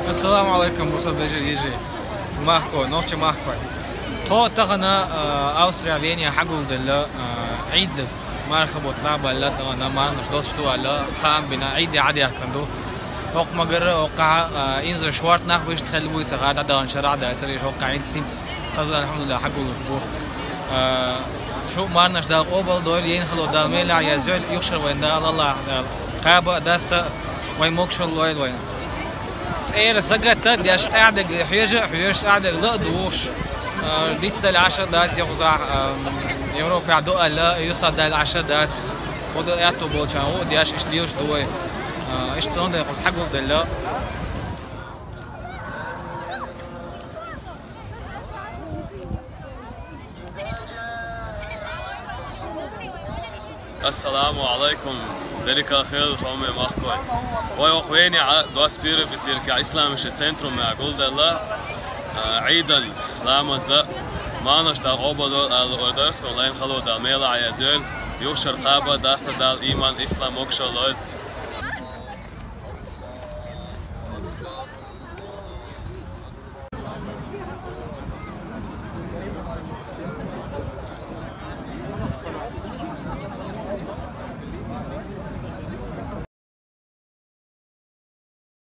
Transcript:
السلام عليكم وصل يجي ماكو نوتش ماكو تو تغنى أوستريا فينيا حقول دل عيد مرحبا طلابة لا تغنى ما نشدوش تو على خام بنا عيد عادي كندو وق مجرى وقع إنزل شوارت نخويش تخلي تغاد عدا انشراع ده تري وقع عيد سينس خزر الحمد لله حقول شبو شو ما نش دا قبل دول ينخلو دا ميلع يزول يخشر وين دا الله قابة داستا وين موكشل وين ايه سجلت دي اشتعد حيوش قاعد لا دوش ديت دا العشر دات يخزع يوروبي عدو لا يستعد دا العشر دات ودو ياتو بولشان هو دياش ايش ديوش دوي ايش تون دا يقص حقوق دلا السلام عليكم ذلك خير خومي ماخكوي ويوخويني دو سبيرو في تيركا اسلامش centrum مع قول الله عيدا لامز لا ما نشتا قوبدو الاوردرس ولين خلو دا ميلا عيازول يوشر قابا داستا دال ايمان اسلام اوكشو لويد